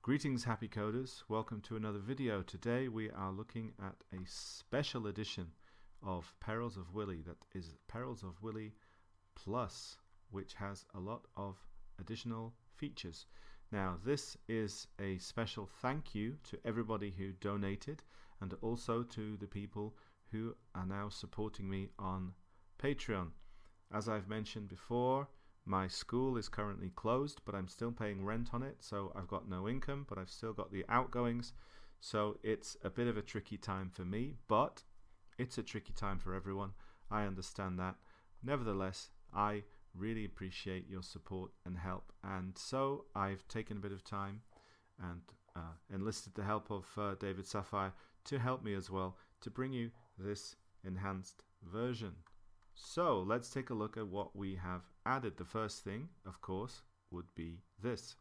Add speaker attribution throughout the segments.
Speaker 1: Greetings happy coders, welcome to another video. Today we are looking at a special edition of Perils of Willy, that is Perils of Willy Plus, which has a lot of additional features. Now this is a special thank you to everybody who donated and also to the people who are now supporting me on Patreon. As I've mentioned before, my school is currently closed, but I'm still paying rent on it, so I've got no income, but I've still got the outgoings, so it's a bit of a tricky time for me, but it's a tricky time for everyone. I understand that. Nevertheless, I really appreciate your support and help, and so I've taken a bit of time and enlisted the help of David Sapphire to help me as well to bring you this enhanced version. So let's take a look at what we have added. The first thing, of course, would be this.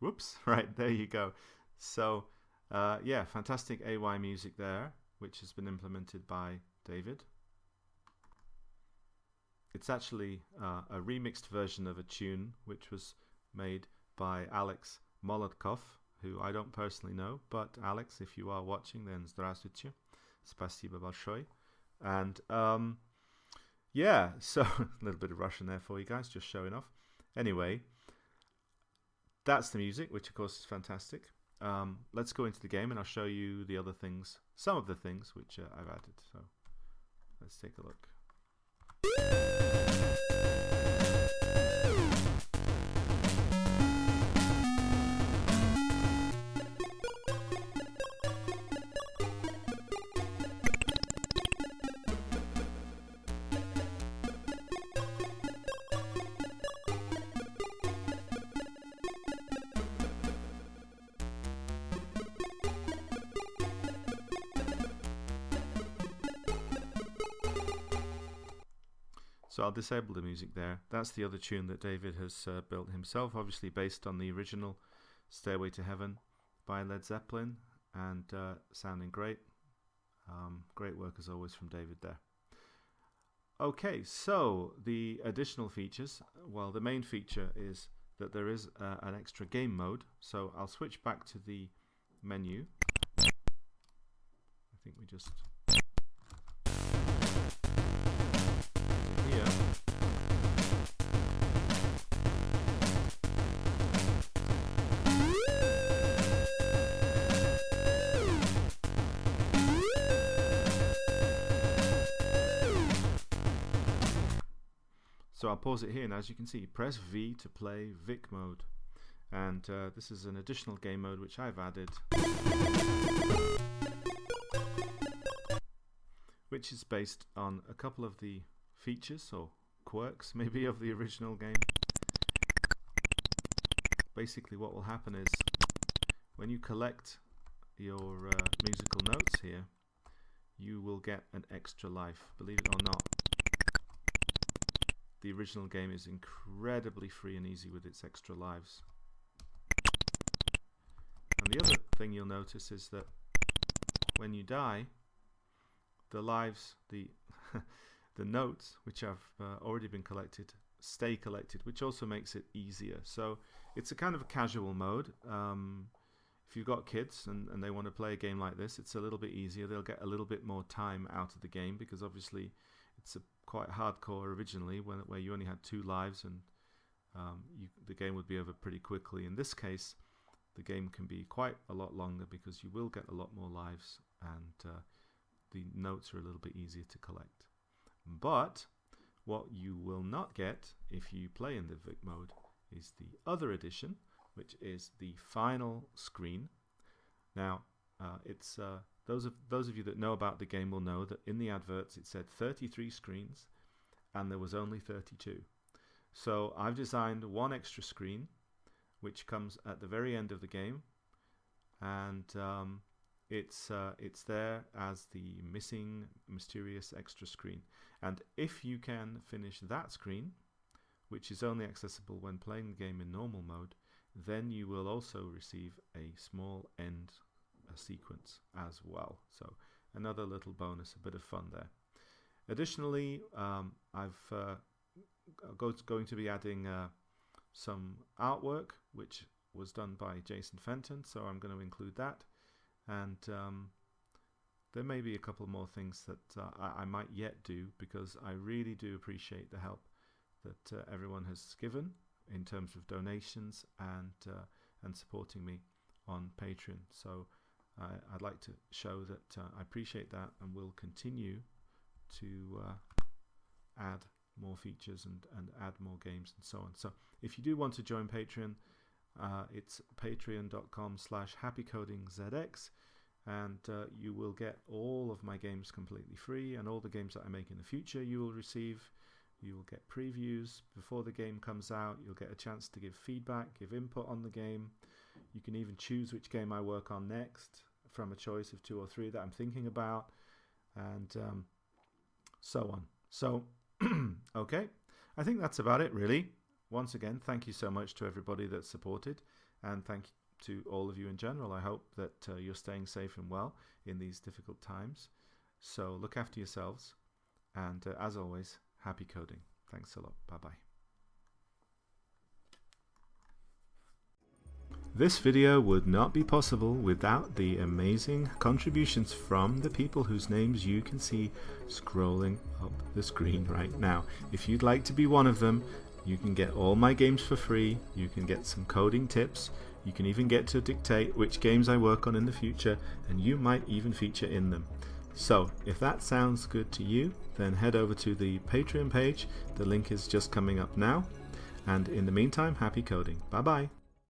Speaker 1: Whoops, right, there you go. So yeah, fantastic AY music there, which has been implemented by David. It's actually a remixed version of a tune which was made by Alex Molotkov, who I don't personally know, but Alex, if you are watching, then здравствуйте, спасибо большое. And yeah, so a little bit of Russian there for you guys, just showing off. Anyway, that's the music, which of course is fantastic. Let's go into the game and I'll show you the other things, some of the things which I've added. So let's take a look. So I'll disable the music there. That's the other tune that David has built himself, obviously based on the original Stairway to Heaven by Led Zeppelin, and sounding great. Great work as always from David there. Okay, so the additional features, well, the main feature is that there is an extra game mode. So I'll switch back to the menu. I think we just... here. So I'll pause it here, and as you can see, press V to play Vic mode. And this is an additional game mode which I've added, which is based on a couple of the features or quirks maybe of the original game. Basically what will happen is when you collect your musical notes here, you will get an extra life. Believe it or not, the original game is incredibly free and easy with its extra lives. And the other thing you'll notice is that when you die, the lives, the the notes which have already been collected stay collected, which also makes it easier. So it's a kind of a casual mode. If you've got kids and they want to play a game like this, it's a little bit easier. They'll get a little bit more time out of the game, because obviously it's quite hardcore originally, where you only had 2 lives and the game would be over pretty quickly. In this case, the game can be quite a lot longer because you will get a lot more lives, and the notes are a little bit easier to collect. But what you will not get if you play in the Vic mode is the other edition, which is the final screen. Now, it's those of you that know about the game will know that in the adverts it said 33 screens, and there was only 32. So I've designed one extra screen, which comes at the very end of the game, and it's there as the missing mysterious extra screen. And if you can finish that screen, which is only accessible when playing the game in normal mode, then you will also receive a small end sequence as well. So another little bonus, a bit of fun there. Additionally, I've going to be adding some artwork, which was done by Jason Fenton, so I'm going to include that. And there may be a couple more things that I might yet do, because I really do appreciate the help that everyone has given in terms of donations and supporting me on Patreon. So I'd like to show that I appreciate that, and will continue to add more features and add more games and so on. So if you do want to join Patreon, it's patreon.com/happycodingzx, and you will get all of my games completely free, and all the games that I make in the future you will receive. You will get previews before the game comes out. You'll get a chance to give feedback, give input on the game. You can even choose which game I work on next from a choice of 2 or 3 that I'm thinking about, and so on. So okay, I think that's about it really. Once again, thank you so much to everybody that supported, and thank you to all of you in general. I hope that you're staying safe and well in these difficult times. So look after yourselves, and as always, happy coding. Thanks a lot. Bye-bye. This video would not be possible without the amazing contributions from the people whose names you can see scrolling up the screen right now. If you'd like to be one of them, you can get all my games for free. You can get some coding tips. You can even get to dictate which games I work on in the future, and you might even feature in them. So if that sounds good to you, then head over to the Patreon page. The link is just coming up now. And in the meantime, happy coding. Bye bye.